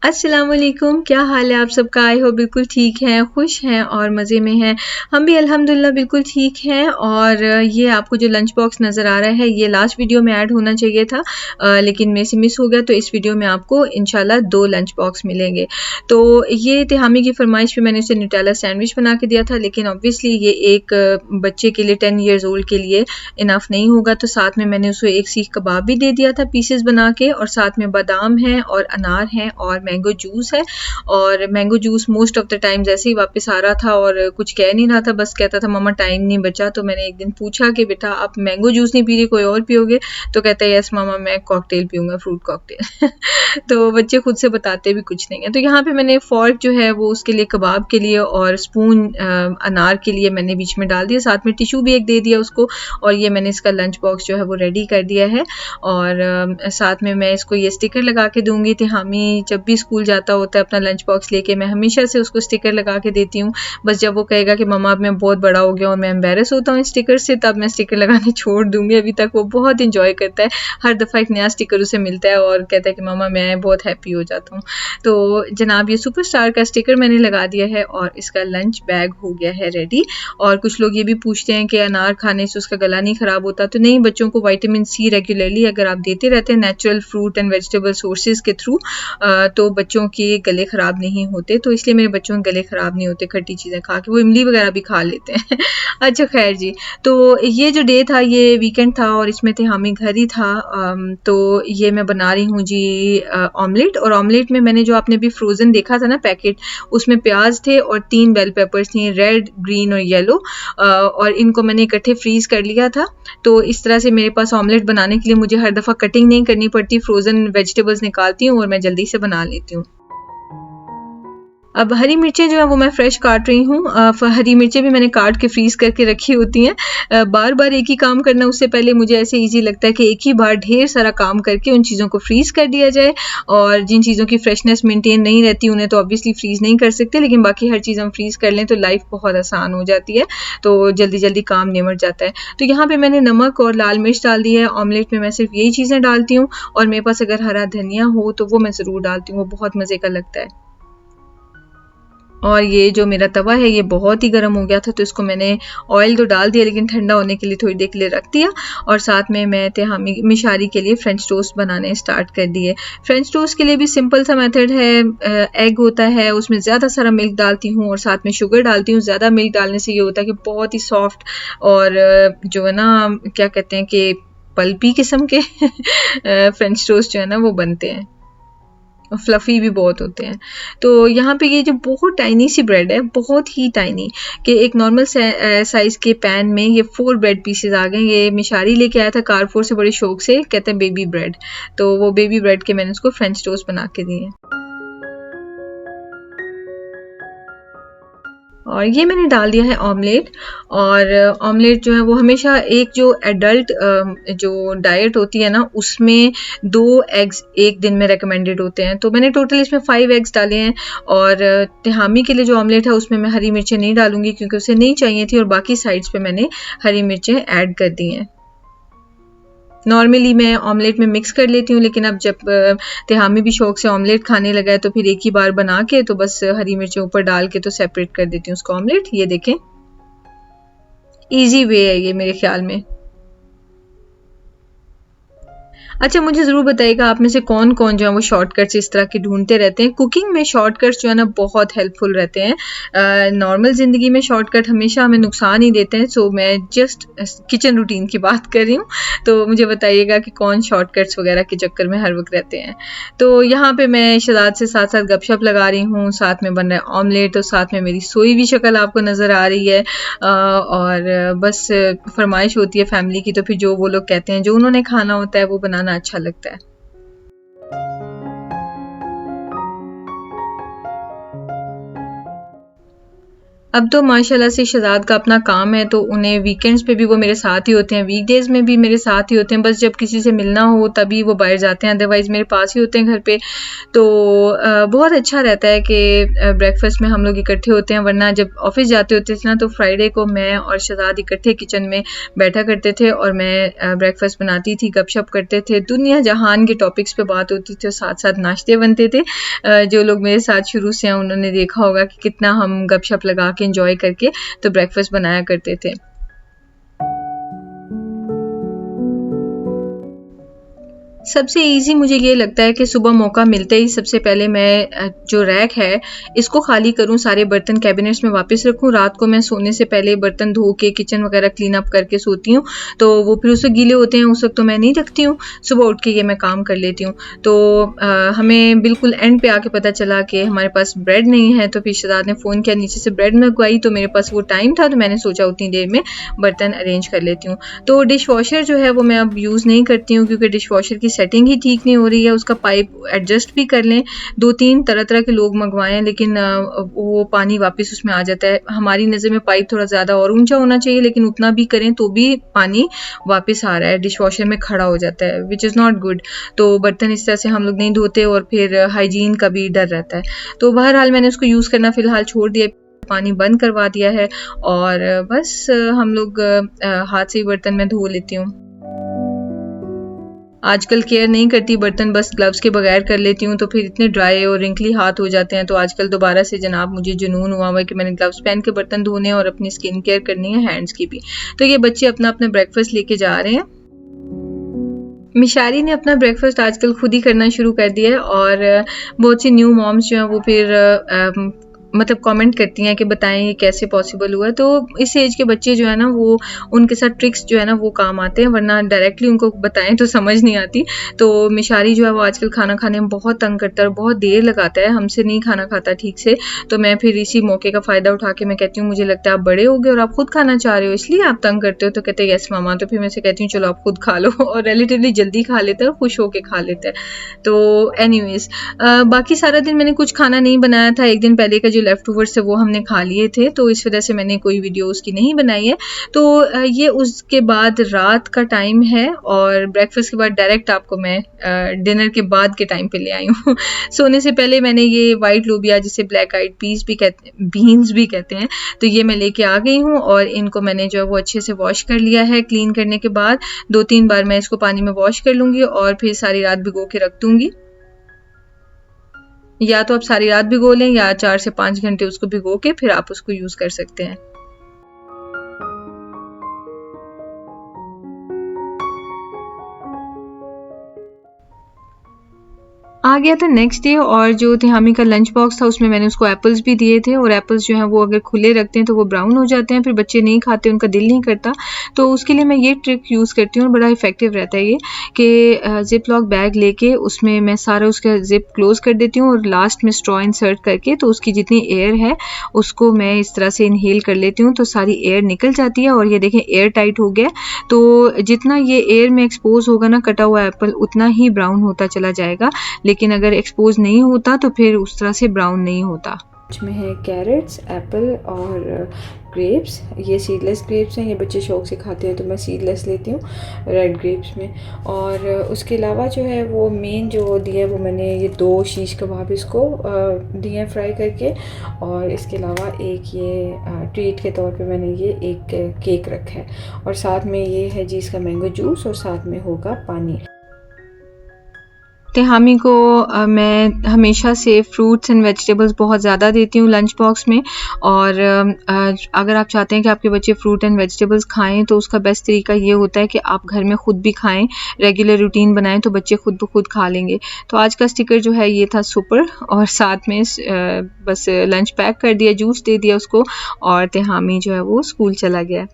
अस्सलाम वालेकुम, क्या हाल है आप सबका? आई होप बिल्कुल ठीक हैं, खुश हैं और मज़े में हैं। हम भी अल्हम्दुलिल्लाह बिल्कुल ठीक हैं और ये आपको जो लंच बॉक्स नज़र आ रहा है, ये लास्ट वीडियो में ऐड होना चाहिए था लेकिन मेरे से मिस हो गया, तो इस वीडियो में आपको इंशाल्लाह 2 लंच बॉक्स मिलेंगे। तो ये तिहामी की फ़रमाइश पे मैंने उसे न्यूटेला सैंडविच बना के दिया था, लेकिन ऑब्वियसली ये एक बच्चे के लिए 10 इयर्स ओल्ड के लिए इनफ नहीं होगा, तो साथ में मैंने उसे एक सीख कबाब भी दे दिया था पीसेस बना के, और साथ में बादाम हैं और अनार हैं और मैंगो जूस है। और mango juice most of the time जैसे ही वापस आ रहा था और कुछ कह नहीं रहा था, बस कहता था मम्मा टाइम नहीं बचा। तो मैंने एक दिन पूछा कि बेटा आप मैंगो जूस नहीं पी रही, कोई और पियोगे? तो कहता है यस मामा मैं कॉकटेल पीऊंगा, फ्रूट कॉकटेल। तो बच्चे खुद से बताते भी कुछ नहीं है। तो यहाँ पे मैंने फॉर्क जो है वो उसके लिए कबाब के लिए और स्पून अनार के लिए मैंने बीच में डाल दिया, साथ में टिशू भी एक दे दिया उसको। और ये मैंने इसका लंच बॉक्स जो है वो रेडी कर दिया है। और साथ में मैं इसको ये स्टिकर लगा के दूंगी। तिहामी जब भी स्कूल जाता होता है अपना लंच बॉक्स लेके, मैं हमेशा से उसको स्टिकर लगा के देती हूँ। बस जब वो कहेगा कि मम्मा अब मैं बहुत बड़ा हो गया और मैं एम्बेरस होता हूँ स्टिकर से, तब मैं स्टिकर लगाने छोड़ दूंगी। अभी तक वो बहुत इंजॉय करता है, हर दफ़ा एक नया स्टिकर उसे मिलता है और कहता है कि मम्मा मैं बहुत हैप्पी हो जाता हूँ। तो जनाब ये सुपरस्टार का स्टिकर मैंने लगा दिया है और इसका लंच बैग हो गया है रेडी। और कुछ लोग ये भी पूछते हैं कि अनार खाने से उसका गला नहीं ख़राब होता। तो नहीं, बच्चों को विटामिन सी रेगुलरली अगर आप देते रहते हैं natural fruit and vegetable sources के थ्रू, तो बच्चों के गले ख़राब नहीं होते। तो इसलिए मेरे बच्चों के गले ख़राब नहीं होते खट्टी चीज़ें खा के, वो इमली वगैरह भी खा लेते हैं। अच्छा खैर जी, तो ये जो डे था ये वीकेंड था और इसमें तिहामी घर ही था। तो ये मैं बना रही हूँ जी ऑमलेट। और ऑमलेट में मैंने जो आपने भी फ्रोज़न देखा था ना पैकेट, उसमें प्याज थे और 3 बेल पेपर्स थी, रेड ग्रीन और येलो। और इनको मैंने इकट्ठे फ्रीज़ कर लिया था। तो इस तरह से मेरे पास ऑमलेट बनाने के लिए मुझे हर दफ़ा कटिंग नहीं करनी पड़ती, फ्रोज़न वेजिटेबल्स निकालती हूँ और मैं जल्दी से बना लेती हूँ। अब हरी मिर्चें जो है वो मैं फ्रेश काट रही हूँ। हरी मिर्चें भी मैंने काट के फ्रीज़ करके रखी होती हैं। बार-बार एक ही काम करना, उससे पहले मुझे ऐसे ईज़ी लगता है कि एक ही बार ढेर सारा काम करके उन चीज़ों को फ्रीज़ कर दिया जाए। और जिन चीज़ों की फ्रेशनेस मेंटेन नहीं रहती उन्हें तो ऑब्वियसली फ्रीज़ नहीं कर सकते, लेकिन बाकी हर चीज़ हम फ्रीज़ कर लें तो लाइफ़ बहुत आसान हो जाती है, तो जल्दी-जल्दी काम निमट जाता है। तो यहाँ पे मैंने नमक और लाल मिर्च डाल दी है। ऑमलेट में मैं सिर्फ़ यही चीज़ें डालती हूँ और मेरे पास अगर हरा धनिया हो तो वो मैं ज़रूर डालती हूँ, वो बहुत मज़े का लगता है। और ये जो मेरा तवा है ये बहुत ही गर्म हो गया था, तो इसको मैंने ऑयल तो डाल दिया लेकिन ठंडा होने के लिए थोड़ी देर के लिए रख दिया। और साथ में मैं तिहामी मिशारी के लिए फ्रेंच टोस्ट बनाने स्टार्ट कर दिए। फ्रेंच टोस्ट के लिए भी सिंपल सा मेथड है। एग होता है, उसमें ज़्यादा सारा मिल्क डालती हूँ और साथ में शुगर डालती हूँ। ज़्यादा मिल्क डालने से ये होता है कि बहुत ही सॉफ्ट और जो है ना क्या कहते हैं कि पल्पी किस्म के फ्रेंच टोस्ट जो है ना वो बनते हैं, फ्लफ़ी भी बहुत होते हैं। तो यहाँ पे ये जो बहुत टाइनी सी ब्रेड है, बहुत ही टाइनी, कि एक नॉर्मल साइज़ के पैन में ये 4 ब्रेड पीसेस आ गए। ये मिशारी लेके आया था कारफोर से बड़े शौक से, कहते हैं बेबी ब्रेड। तो वो बेबी ब्रेड के मैंने उसको फ्रेंच टोस्ट बना के दिए। और ये मैंने डाल दिया है ऑमलेट। और ऑमलेट जो है वो हमेशा एक जो एडल्ट जो डाइट होती है ना उसमें 2 एग्स एक दिन में रिकमेंडेड होते हैं। तो मैंने टोटल इसमें 5 एग्स डाले हैं। और तिहामी के लिए जो ऑमलेट है उसमें मैं हरी मिर्चें नहीं डालूंगी क्योंकि उसे नहीं चाहिए थी, और बाकी साइड्स पे मैंने हरी मिर्चें ऐड कर दी हैं। नॉर्मली मैं ऑमलेट में मिक्स कर लेती हूँ, लेकिन अब जब तिहामी भी शौक से ऑमलेट खाने लगा है तो फिर एक ही बार बना के तो बस हरी मिर्चें ऊपर डाल के तो सेपरेट कर देती हूँ उसको ऑमलेट। ये देखें, इजी वे है ये मेरे ख्याल में। अच्छा मुझे ज़रूर बताइएगा आप में से कौन-कौन जो है वो शॉर्टकट्स इस तरह के ढूँढते रहते हैं। कुकिंग में शॉर्टकट्स जो है ना बहुत हेल्पफुल रहते हैं। नॉर्मल ज़िंदगी में शॉर्टकट हमेशा हमें नुकसान ही देते हैं। सो मैं जस्ट किचन रूटीन की बात कर रही हूँ। तो मुझे बताइएगा कि कौन शॉर्टकट्स वगैरह के चक्कर में हर वक़्त रहते हैं। तो यहाँ पे मैं शहज़ाद से साथ-साथ गपशप लगा रही हूँ, साथ में बन रहा है ऑमलेट और साथ में मेरी सोई हुई शक्ल आपको नज़र आ रही है। और बस फ़रमाइश होती है फैमिली की, तो फिर जो वो लोग कहते हैं, जो उन्होंने खाना होता है वो बनाना अच्छा लगता है। अब तो माशाल्लाह से शहज़ाद का अपना काम है, तो उन्हें वीकेंड्स पे भी वो मेरे साथ ही होते हैं, वीकडेज़ में भी मेरे साथ ही होते हैं। बस जब किसी से मिलना हो तभी वो बाहर जाते हैं, अदरवाइज़ मेरे पास ही होते हैं घर पे। तो बहुत अच्छा रहता है कि ब्रेकफ़ास्ट में हम लोग इकट्ठे होते हैं, वरना जब ऑफ़िस जाते होते थे ना, तो फ्राइडे को मैं और शहज़ाद इकट्ठे किचन में बैठा करते थे और मैं ब्रेकफ़ास्ट बनाती थी, गपशप करते थे, दुनिया जहान के टॉपिक्स पे बात होती थी और साथ-साथ नाश्ते बनते थे। जो लोग मेरे साथ शुरू से हैं उन्होंने देखा होगा कि कितना हम गपशप लगा के एंजॉय करके तो ब्रेकफ़ास्ट बनाया करते थे। सबसे ईज़ी मुझे ये लगता है कि सुबह मौका मिलते ही सबसे पहले मैं जो रैक है इसको खाली करूँ, सारे बर्तन कैबिनेट्स में वापस रखूँ। रात को मैं सोने से पहले बर्तन धो के किचन वगैरह क्लीन अप करके सोती हूँ, तो वो फिर उससे गीले होते हैं, उस वक़्त तो मैं नहीं रखती हूँ, सुबह उठ के ये मैं काम कर लेती हूँ। तो हमें बिल्कुल एंड पे आके पता चला कि हमारे पास ब्रेड नहीं है, तो फिर शहज़ाद ने फ़ोन किया, नीचे से ब्रेड मंगवाई, तो मेरे पास वो टाइम था, तो मैंने सोचा उतनी देर में बर्तन अरेंज कर लेती हूँ। तो डिश वॉशर जो है वो मैं अब यूज़ नहीं करती हूँ, क्योंकि डिश वॉशर की सेटिंग ही ठीक नहीं हो रही है, उसका पाइप एडजस्ट भी कर लें, 2-3 तरह-तरह के लोग मँगवाए हैं, लेकिन वो पानी वापस उसमें आ जाता है। हमारी नज़र में पाइप थोड़ा ज़्यादा और ऊँचा होना चाहिए, लेकिन उतना भी करें तो भी पानी वापस आ रहा है, डिश वॉशर में खड़ा हो जाता है, व्हिच इज़ नॉट गुड। तो बर्तन इस तरह से हम लोग नहीं धोते और फिर हाइजीन का भी डर रहता है। तो बहरहाल मैंने उसको यूज़ करना फ़िलहाल छोड़ दिया, पानी बंद करवा दिया है और बस हम लोग हाथ से ही बर्तन मैं धो लेती हूँ। आजकल केयर नहीं करती बर्तन, बस ग्लव्स के बगैर कर लेती हूँ, तो फिर इतने ड्राई और रिंकली हाथ हो जाते हैं। तो आजकल दोबारा से जनाब मुझे जुनून हुआ है कि मैंने ग्लव्स पहन के बर्तन धोने और अपनी स्किन केयर करनी है, हैंड्स की भी। तो ये बच्चे अपना-अपना ब्रेकफ़ास्ट लेके जा रहे हैं। मिशारी ने अपना ब्रेकफ़ास्ट आजकल खुद ही करना शुरू कर दिया है और बहुत सी न्यू मॉम्स जो हैं वो फिर मतलब कमेंट करती हैं कि बताएं ये कैसे पॉसिबल हुआ। तो इस एज के बच्चे जो है ना वो उनके साथ ट्रिक्स जो है ना वो काम आते हैं, वरना डायरेक्टली उनको बताएं तो समझ नहीं आती। तो मिशारी जो है वो आजकल खाना खाने में बहुत तंग करता है और बहुत देर लगाता है, हमसे नहीं खाना खाता ठीक से। तो मैं फिर इसी मौके का फ़ायदा उठा के मैं कहती हूँ मुझे लगता है आप बड़े हो गए और आप खुद खाना चाह रहे हो इसलिए आप तंग करते हो। तो कहते हैं यस मामा। तो फिर मैं से कहती हूँ चलो आप खुद खा लो और रिलेटिवली जल्दी खा लेता है और खुश होके खा लेता है। तो एनीवेज़ बाकी सारा दिन मैंने कुछ खाना नहीं बनाया था, एक दिन पहले का जो लेफ्ट ओवर्स थे वो हमने खा लिए थे, तो इस वजह से मैंने कोई वीडियो उसकी नहीं बनाई है। तो ये उसके बाद रात का टाइम है और ब्रेकफास्ट के बाद डायरेक्ट आपको मैं डिनर के बाद के टाइम पे ले आई हूँ। सोने से पहले मैंने ये वाइट लोबिया जिसे ब्लैक आइड पीस भी कहते हैं, बीन्स भी कहते हैं, तो ये मैं लेके आ गई हूँ और इनको मैंने जो है वो अच्छे से वॉश कर लिया है। क्लीन करने के बाद 2-3 बार मैं इसको पानी में वॉश कर लूँगी और फिर सारी रात भिगो के रख दूँगी। या तो आप सारी रात भिगो लें या 4 से 5 घंटे उसको भिगो के फिर आप उसको यूज़ कर सकते हैं। आ गया था नेक्स्ट डे और जो तिहामी का लंच बॉक्स था उसमें मैंने उसको एप्पल्स भी दिए थे और एप्पल्स जो हैं वो अगर खुले रखते हैं तो वो ब्राउन हो जाते हैं, फिर बच्चे नहीं खाते, उनका दिल नहीं करता। तो उसके लिए मैं ये ट्रिक यूज़ करती हूँ और बड़ा इफ़ेक्टिव रहता है ये कि ज़िप लॉक बैग लेके उसमें मैं सारा उसका ज़िप क्लोज़ कर देती हूँ और लास्ट में स्ट्रॉ इंसर्ट करके तो उसकी जितनी एयर है उसको मैं इस तरह से इनहेल कर लेती हूँ, तो सारी एयर निकल जाती है और ये देखें एयर टाइट हो गया। तो जितना ये एयर में एक्सपोज़ होगा ना कटा हुआ एप्पल उतना ही ब्राउन होता चला जाएगा, लेकिन अगर एक्सपोज नहीं होता तो फिर उस तरह से ब्राउन नहीं होता। इसमें है कैरेट्स, एप्पल और ग्रेप्स। ये सीडलेस ग्रेप्स हैं, ये बच्चे शौक से खाते हैं तो मैं सीडलेस लेती हूँ रेड ग्रेप्स में। और उसके अलावा जो है वो मेन जो दिया है वो मैंने ये 2 शीश कबाब इसको दिए हैं फ्राई करके, और इसके अलावा एक ये ट्रीट के तौर पे मैंने ये एक केक रखा है, और साथ में ये है जी इसका मैंगो जूस और साथ में होगा पानी। तिहामी को मैं हमेशा से फ्रूट्स एंड वेजिटेबल्स बहुत ज़्यादा देती हूँ लंच बॉक्स में, और अगर आप चाहते हैं कि आपके बच्चे फ्रूट एंड वेजिटेबल्स खाएं तो उसका बेस्ट तरीका ये होता है कि आप घर में ख़ुद भी खाएं, रेगुलर रूटीन बनाएं तो बच्चे खुद ब खुद खा लेंगे। तो आज का स्टिकर जो है ये था सुपर, और साथ में बस लंच पैक कर दिया, जूस दे दिया उसको, और तिहामी जो है वो स्कूल चला गया।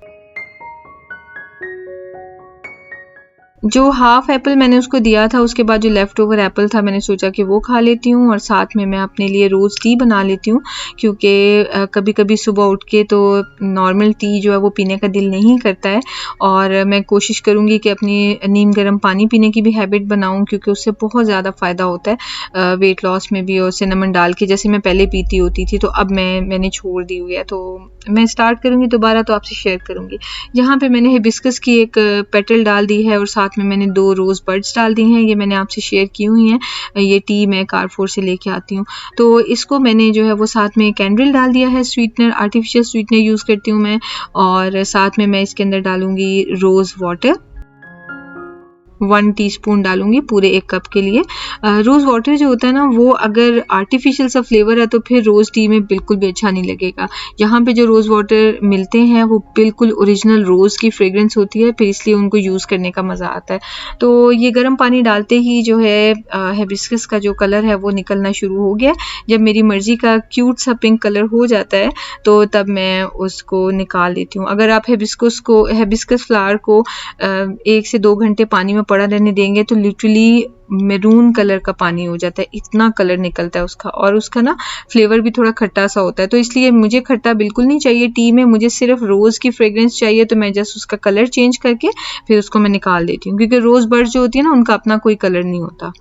जो हाफ एप्पल मैंने उसको दिया था, उसके बाद जो लेफ़्ट ओवर एप्पल था मैंने सोचा कि वो खा लेती हूँ और साथ में मैं अपने लिए रोज़ टी बना लेती हूँ, क्योंकि कभी-कभी सुबह उठ के तो नॉर्मल टी जो है वो पीने का दिल नहीं करता है और मैं कोशिश करूँगी कि अपनी नीम गर्म पानी पीने की भी हैबिट बनाऊँ, क्योंकि उससे बहुत ज़्यादा फ़ायदा होता है वेट लॉस में भी। और सिनेमन डाल के जैसे मैं पहले पीती होती थी, तो अब मैंने छोड़ दी हुई है, तो मैं स्टार्ट करूँगी दोबारा तो आपसे शेयर करूँगी। यहाँ पे मैंने हिबिस्कस की एक पेटल डाल दी है और साथ में मैंने 2 रोज़ बड्स डाल दी हैं, ये मैंने आपसे शेयर की हुई हैं। ये टी मैं कारफोर से लेके आती हूँ। तो इसको मैंने जो है वो साथ में कैंडल डाल दिया है, स्वीटनर, आर्टिफिशियल स्वीटनर यूज़ करती हूँ मैं, और साथ में मैं इसके अंदर डालूँगी रोज़ वाटर। 1 टीस्पून डालूँगी पूरे 1 कप के लिए। रोज़ वाटर जो होता है ना, वो अगर आर्टिफ़िशियल सा फ्लेवर है तो फिर रोज़ टी में बिल्कुल भी अच्छा नहीं लगेगा। यहाँ पे जो रोज़ वाटर मिलते हैं वो बिल्कुल ओरिजिनल रोज़ की फ्रेग्रेंस होती है, फिर इसलिए उनको यूज़ करने का मज़ा आता है। तो ये गर्म पानी डालते ही जो है हिबिस्कस का जो कलर है वो निकलना शुरू हो गया। जब मेरी मर्ज़ी का क्यूट सा पिंक कलर हो जाता है तो तब मैं उसको निकाल लेती हूँ। अगर आप हिबिस्कस फ्लावर को 1 से 2 घंटे पानी में पड़ा रहने देंगे तो लिटरली मैरून कलर का पानी हो जाता है, इतना कलर निकलता है उसका, और उसका ना फ्लेवर भी थोड़ा खट्टा सा होता है। तो इसलिए मुझे खट्टा बिल्कुल नहीं चाहिए टी में, मुझे सिर्फ रोज़ की फ्रेग्रेंस चाहिए, तो मैं जस्ट उसका कलर चेंज करके फिर उसको मैं निकाल देती हूँ, क्योंकि रोज़ बड्स जो होती है ना, उनका अपना कोई कलर नहीं होता।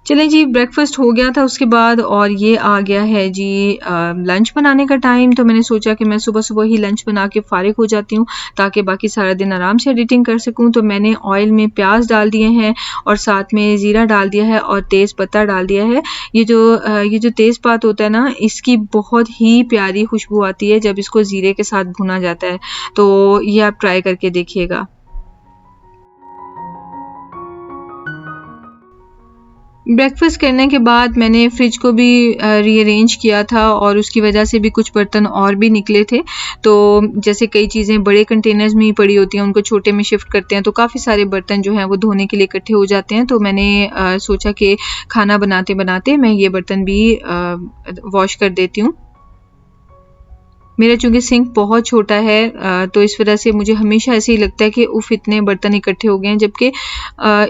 चलें जी, ब्रेकफ़ास्ट हो गया था उसके बाद, और ये आ गया है जी लंच बनाने का टाइम। तो मैंने सोचा कि मैं सुबह-सुबह ही लंच बना के फ़ारिग हो जाती हूँ, ताकि बाकी सारा दिन आराम से एडिटिंग कर सकूँ। तो मैंने ऑयल में प्याज़ डाल दिए हैं और साथ में ज़ीरा डाल दिया है और तेज़ पत्ता डाल दिया है। ये जो तेज़पात होता है ना, इसकी बहुत ही प्यारी खुशबू आती है जब इसको ज़ीरे के साथ भुना जाता है। तो ये आप ट्राई करके देखिएगा। ब्रेकफ़ास्ट करने के बाद मैंने फ्रिज को भी रीअरेंज किया था और उसकी वजह से भी कुछ बर्तन और भी निकले थे। तो जैसे कई चीज़ें बड़े कंटेनर्स में ही पड़ी होती हैं, उनको छोटे में शिफ्ट करते हैं, तो काफ़ी सारे बर्तन जो हैं वो धोने के लिए इकट्ठे हो जाते हैं। तो मैंने सोचा कि खाना बनाते-बनाते मैं ये बर्तन भी वॉश कर देती हूँ। मेरा चूँकि सिंक बहुत छोटा है, तो इस वज़ह से मुझे हमेशा ऐसे ही लगता है कि उफ़, इतने बर्तन इकट्ठे हो गए हैं, जबकि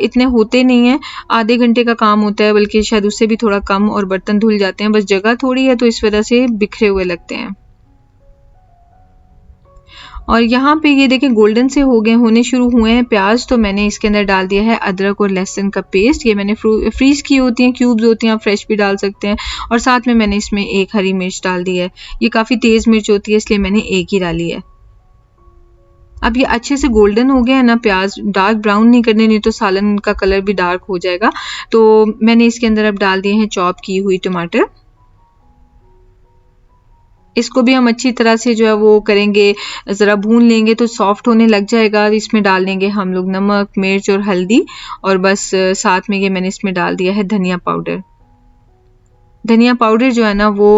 इतने होते नहीं हैं। आधे घंटे का काम होता है, बल्कि शायद उससे भी थोड़ा कम, और बर्तन धुल जाते हैं। बस जगह थोड़ी है तो इस वज़ह से बिखरे हुए लगते हैं। और यहाँ पे ये देखें गोल्डन से होने शुरू हुए हैं प्याज, तो मैंने इसके अंदर डाल दिया है अदरक और लहसुन का पेस्ट। ये मैंने फ्रीज़ की होती हैं, क्यूब्स होती हैं, आप फ्रेश भी डाल सकते हैं। और साथ में मैंने इसमें 1 हरी मिर्च डाल दी है। ये काफ़ी तेज़ मिर्च होती है, इसलिए मैंने 1 ही डाली है। अब ये अच्छे से गोल्डन हो गया है ना प्याज, डार्क ब्राउन नहीं करने, नहीं तो सालन का कलर भी डार्क हो जाएगा। तो मैंने इसके अंदर अब डाल दिए हैं चॉप की हुई टमाटर। इसको भी हम अच्छी तरह से जो है वो करेंगे, ज़रा भून लेंगे तो सॉफ्ट होने लग जाएगा। इसमें डाल देंगे हम लोग नमक, मिर्च और हल्दी, और बस साथ में ये मैंने इसमें डाल दिया है धनिया पाउडर। धनिया पाउडर जो है ना वो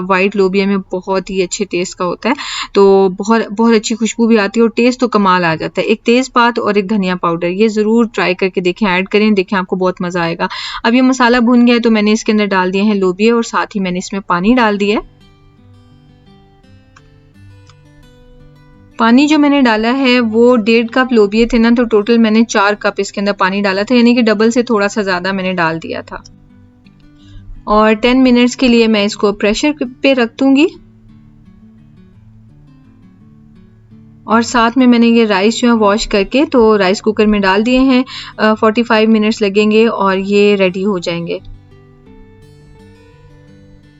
वाइट लोबिया में बहुत ही अच्छे टेस्ट का होता है, तो बहुत बहुत अच्छी खुशबू भी आती है और टेस्ट तो कमाल आ जाता है। एक तेज़पात और एक धनिया पाउडर, ये ज़रूर ट्राई करके देखें, ऐड करें, देखें आपको बहुत मज़ा आएगा। अब ये मसाला भुन गया है तो मैंने इसके अंदर डाल दिए हैं लोबिया और साथ ही मैंने इसमें पानी डाल दिया है। पानी जो मैंने डाला है वो 1.5 कप लोबिये थे ना, तो टोटल मैंने 4 कप इसके अंदर पानी डाला था, यानी कि डबल से थोड़ा सा ज़्यादा मैंने डाल दिया था। और 10 मिनट्स के लिए मैं इसको प्रेशर पे रख दूंगी। और साथ में मैंने ये राइस जो है वॉश करके तो राइस कुकर में डाल दिए हैं। 45 मिनट्स लगेंगे और ये रेडी हो जाएंगे।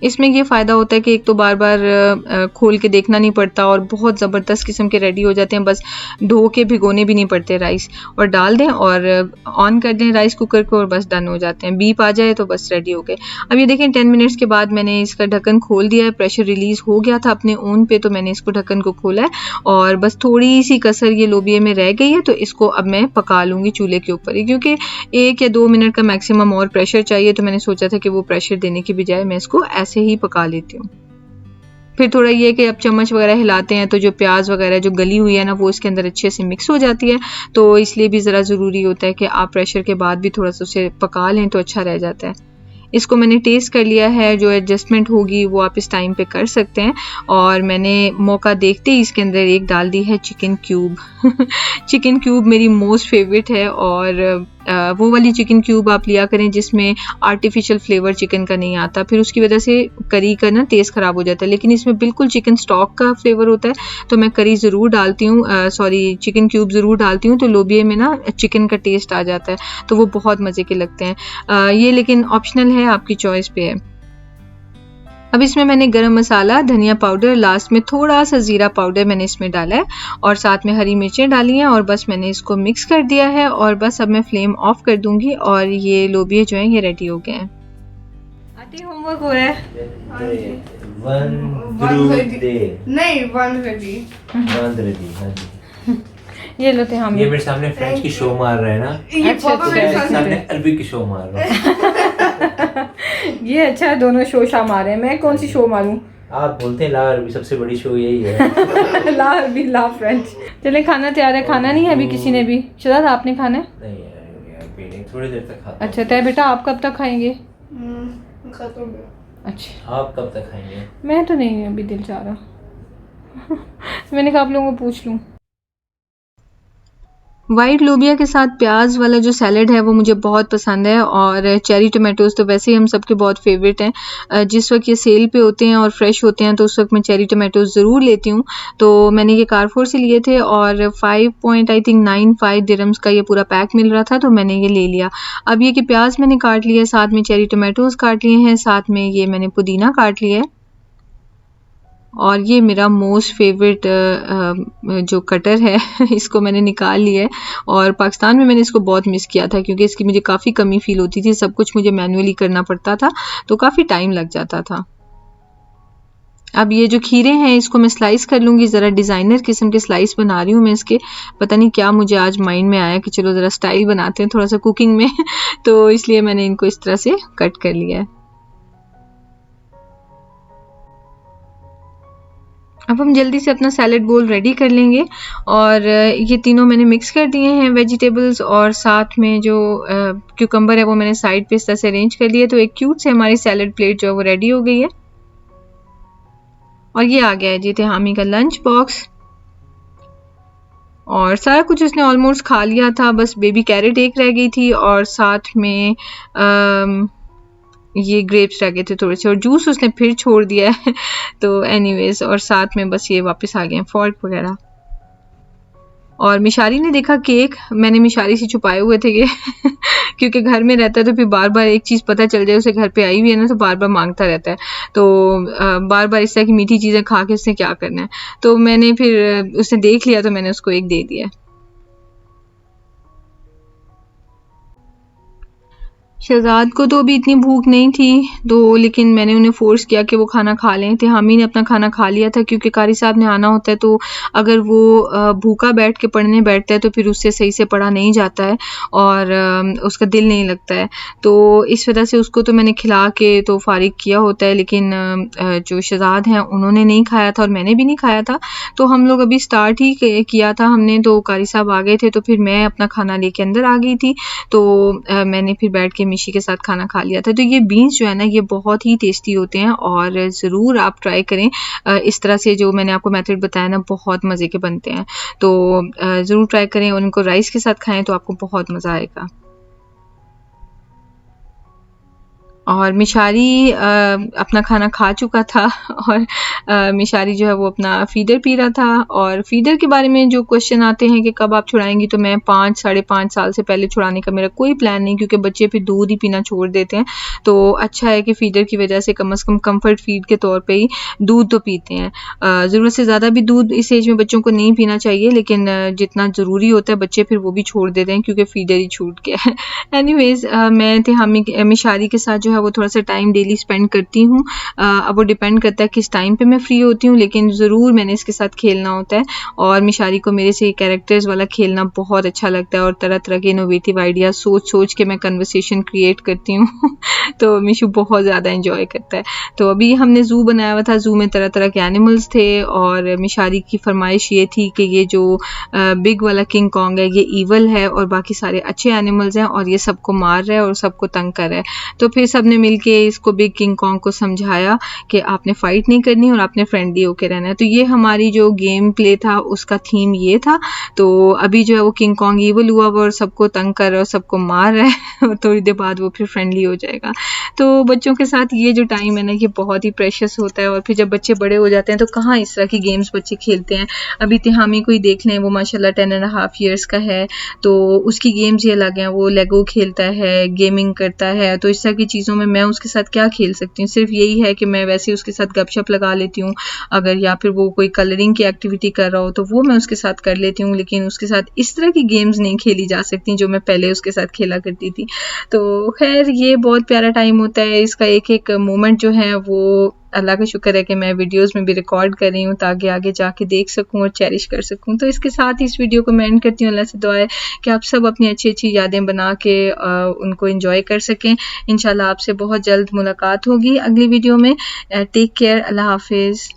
इसमें ये फ़ायदा होता है कि एक तो बार-बार खोल के देखना नहीं पड़ता और बहुत ज़बरदस्त किस्म के रेडी हो जाते हैं। बस धो के भिगोने भी नहीं पड़ते राइस, और डाल दें और ऑन कर दें राइस कुकर को और बस डन हो जाते हैं। बीप आ जाए तो बस रेडी हो गए। अब ये देखें 10 मिनट्स के बाद मैंने इसका ढक्कन खोल दिया है। प्रेशर रिलीज़ हो गया था अपने ओन पे, तो मैंने इसको ढक्कन को खोला है और बस थोड़ी सी कसर ये लोबिये में रह गई है, तो इसको अब मैं पका लूँगी चूल्हे के ऊपर ही, क्योंकि 1 या 2 मिनट का मैक्सिमम और प्रेशर चाहिए। तो मैंने सोचा था कि वो प्रेशर देने की बजाय मैं इसको ऐसे ही पका लेती हूँ। फिर थोड़ा ये है कि अब चम्मच वगैरह हिलाते हैं तो जो प्याज वगैरह जो गली हुई है ना वो इसके अंदर अच्छे से मिक्स हो जाती है, तो इसलिए भी ज़रा ज़रूरी होता है कि आप प्रेशर के बाद भी थोड़ा सा उसे पका लें तो अच्छा रह जाता है। इसको मैंने टेस्ट कर लिया है, जो एडजस्टमेंट होगी वो आप इस टाइम पे कर सकते हैं। और मैंने मौका देखते ही इसके अंदर एक डाल दी है चिकन क्यूब। चिकन क्यूब मेरी मोस्ट फेवरेट है, और वो वाली चिकन क्यूब आप लिया करें जिसमें आर्टिफिशियल फ्लेवर चिकन का नहीं आता, फिर उसकी वजह से करी का ना टेस्ट ख़राब हो जाता है। लेकिन इसमें बिल्कुल चिकन स्टॉक का फ्लेवर होता है, तो मैं करी ज़रूर डालती हूँ, सॉरी चिकन क्यूब ज़रूर डालती हूँ, तो लोबिये में ना चिकन का टेस्ट आ जाता है, तो वो बहुत मज़े के लगते हैं। ये लेकिन ऑप्शनल है, आपकी चॉइस पे है। अब इसमें मैंने गरम मसाला, धनिया पाउडर, लास्ट में थोड़ा सा ज़ीरा पाउडर मैंने इसमें डाला है, और साथ में हरी मिर्चें डाली हैं, और बस मैंने इसको मिक्स कर दिया है। और बस अब मैं फ्लेम ऑफ कर दूंगी, और ये लोबिये जो हैं ये रेडी हो गए हैं। आती होमवर्क हो रहा है। ये लोते हम, ये मेरे सामने फ्रेंच की शो मार रहे हैं ना, अच्छा, मेरे सामने अरबी की शो मार रहा है। ये अच्छा है, दोनों शो शा मारे हैं। मैं कौन सी शो मारूं? आप बोलते हैं ला अरबी, सबसे बड़ी शो यही है। ला अरबी ला फ्रेंच। चले खाना तैयार है, खाना नहीं है अभी किसी ने भी। शहजाद आपने खाना है? नहीं यार, थोड़ी देर तक खाता हूं। अच्छा तय बेटा, आप कब तक खाएंगे? अच्छा, आप कब तक खाएंगे? मैं तो नहीं, अभी दिल चाह रहा। मैंने कहा आप लोगों को पूछ लूं। वाइट लोबिया के साथ प्याज वाला जो सैलड है वो मुझे बहुत पसंद है, और चेरी टमाटोज़ तो वैसे ही हम सबके बहुत फेवरेट हैं। जिस वक्त ये सेल पे होते हैं और फ्रेश होते हैं तो उस वक्त मैं चेरी टमाटोज़ ज़रूर लेती हूँ। तो मैंने ये कारफोर से लिए थे, और 5.95 दिरहम्स का ये पूरा पैक मिल रहा था, तो मैंने ये ले लिया। अब ये कि प्याज मैंने काट लिया, साथ में चेरी टमाटोज़ काट लिए हैं, साथ में ये मैंने पुदीना काट लिया है। और ये मेरा मोस्ट फेवरेट जो कटर है इसको मैंने निकाल लिया है, और पाकिस्तान में मैंने इसको बहुत मिस किया था, क्योंकि इसकी मुझे काफ़ी कमी फील होती थी। सब कुछ मुझे मैनुअली करना पड़ता था, तो काफ़ी टाइम लग जाता था। अब ये जो खीरे हैं इसको मैं स्लाइस कर लूँगी, ज़रा डिज़ाइनर किस्म के स्लाइस बना रही हूँ मैं इसके। पता नहीं क्या मुझे आज माइंड में आया कि चलो ज़रा स्टाइल बनाते हैं थोड़ा सा कुकिंग में तो इसलिए मैंने इनको इस तरह से कट कर लिया है। अब हम जल्दी से अपना सैलड बोल रेडी कर लेंगे, और ये तीनों मैंने मिक्स कर दिए हैं वेजिटेबल्स, और साथ में जो क्यूकम्बर है वो मैंने साइड पे इस तरह से अरेंज कर लिया, तो एक क्यूट से हमारी सैलड प्लेट जो है वो रेडी हो गई है। और ये आ गया है जी तिहामी का लंच बॉक्स, और सारा कुछ उसने ऑलमोस्ट खा लिया था, बस बेबी कैरेट एक रह गई थी, और साथ में ये ग्रेप्स रह गए थे थोड़े से, और जूस उसने फिर छोड़ दिया है तो एनीवेज, और साथ में बस ये वापस आ गए हैं फॉर्क वगैरह। और मिशारी ने देखा केक, मैंने मिशारी से छुपाए हुए थे ये क्योंकि घर में रहता है तो फिर बार बार एक चीज़ पता चल जाए उसे घर पे आई हुई है ना, तो बार बार मांगता रहता है, तो बार बार इस तरह की मीठी चीज़ें खा के उसने क्या करना है। तो मैंने फिर उसने देख लिया तो मैंने उसको एक दे दिया। शहजाद को तो अभी इतनी भूख नहीं थी, तो लेकिन मैंने उन्हें फ़ोर्स किया कि वो खाना खा लें। तिहामी ने अपना खाना खा लिया था, क्योंकि कारी साहब ने आना होता है, तो अगर वो भूखा बैठ के पढ़ने बैठता है तो फिर उससे सही से पढ़ा नहीं जाता है, और उसका दिल नहीं लगता है। तो इस वजह से उसको तो मैंने खिला के तो फारिग किया होता है, लेकिन जो शहजाद हैं उन्होंने नहीं खाया था, और मैंने भी नहीं खाया था। तो हम लोग अभी स्टार्ट ही किया था हमने, तो कारी साहब आ गए थे, तो फिर मैं अपना खाना लेके अंदर आ गई थी, तो मैंने फिर बैठ के मिशी के साथ खाना खा लिया था। तो ये बीन्स जो है ना ये बहुत ही टेस्टी होते हैं, और ज़रूर आप ट्राई करें। इस तरह से जो मैंने आपको मेथड बताया ना बहुत मज़े के बनते हैं, तो ज़रूर ट्राई करें, और उनको राइस के साथ खाएं तो आपको बहुत मज़ा आएगा। और मिशारी अपना खाना खा चुका था, और मिशारी जो है वो अपना फ़ीडर पी रहा था। और फ़ीडर के बारे में जो क्वेश्चन आते हैं कि कब आप छुड़ाएंगी, तो मैं 5 साढ़े 5 साल से पहले छुड़ाने का मेरा कोई प्लान नहीं, क्योंकि बच्चे फिर दूध ही पीना छोड़ देते हैं। तो अच्छा है कि फ़ीडर की वजह से कम से कम कम्फर्ट फीड के तौर पर ही दूध तो पीते हैं। ज़रूरत से ज़्यादा भी दूध इस एज में बच्चों को नहीं पीना चाहिए, लेकिन जितना ज़रूरी होता है बच्चे फिर वो भी छोड़ देते हैं, क्योंकि फ़ीडर ही छूट गया है। एनीवेज़ मैं तिहामी मिशारी के साथ जो है वो थोड़ा सा टाइम डेली स्पेंड करती हूँ। अब वो डिपेंड करता है किस टाइम पे मैं फ्री होती हूँ, लेकिन ज़रूर मैंने इसके साथ खेलना होता है। और मिशारी को मेरे से कैरेक्टर्स वाला खेलना बहुत अच्छा लगता है, और तरह तरह के इनोवेटिव आइडिया सोच सोच के मैं कन्वर्सेशन क्रिएट करती हूँ तो मिशू बहुत ज़्यादा इंजॉय करता है। तो अभी हमने ज़ू बनाया हुआ था, ज़ू में तरह तरह के एनिमल्स थे, और मिशारी की फरमाइश ये थी कि ये जो बिग वाला किंग कॉन्ग है ये ईवल है, और बाकी सारे अच्छे एनिमल्स हैं, और ये सबको मार रहा है और सबको तंग कर रहा है। तो फिर सब सबने मिलके इसको बिग किंग कॉन्ग को समझाया कि आपने फ़ाइट नहीं करनी और आपने फ्रेंडली होके रहना है। तो ये हमारी जो गेम प्ले था उसका थीम ये था। तो अभी जो है वो किंग कॉन्ग ईवल हुआ और सबको तंग कर रहा है और सबको मार रहा है और थोड़ी देर बाद वो फिर फ्रेंडली हो जाएगा। तो बच्चों के साथ ये जो टाइम है ना ये बहुत ही प्रेशियस होता है और फिर जब बच्चे बड़े हो जाते हैं तो कहाँ इस तरह की गेम्स बच्चे खेलते हैं। अभी तिहामी को ही देख लें, वो माशाल्लाह 10.5 ईयर्स का है, तो उसकी गेम्स ही अलग हैं। वो लेगो खेलता है, गेमिंग करता है, तो इस तरह की चीज़ों में मैं उसके साथ क्या खेल सकती हूँ। सिर्फ यही है कि मैं वैसे उसके साथ गपशप लगा लेती हूँ अगर, या फिर वो कोई कलरिंग की एक्टिविटी कर रहा हो तो वो मैं उसके साथ कर लेती हूँ, लेकिन उसके साथ इस तरह की गेम्स नहीं खेली जा सकती जो मैं पहले उसके साथ खेला करती थी। तो खैर ये बहुत प्यारा टाइम होता है। इसका एक एक मोमेंट जो है वो अल्लाह का शुक्र है कि मैं वीडियोस में भी रिकॉर्ड कर रही हूँ ताकि आगे जाके देख सकूँ और चेरिश कर सकूँ। तो इसके साथ ही इस वीडियो को मैं एंड करती हूँ। अल्लाह से दुआ है कि आप सब अपनी अच्छी अच्छी यादें बना के उनको एंजॉय कर सकें। इंशाल्लाह आपसे बहुत जल्द मुलाकात होगी अगली वीडियो में। टेक केयर, अल्लाह हाफिज़।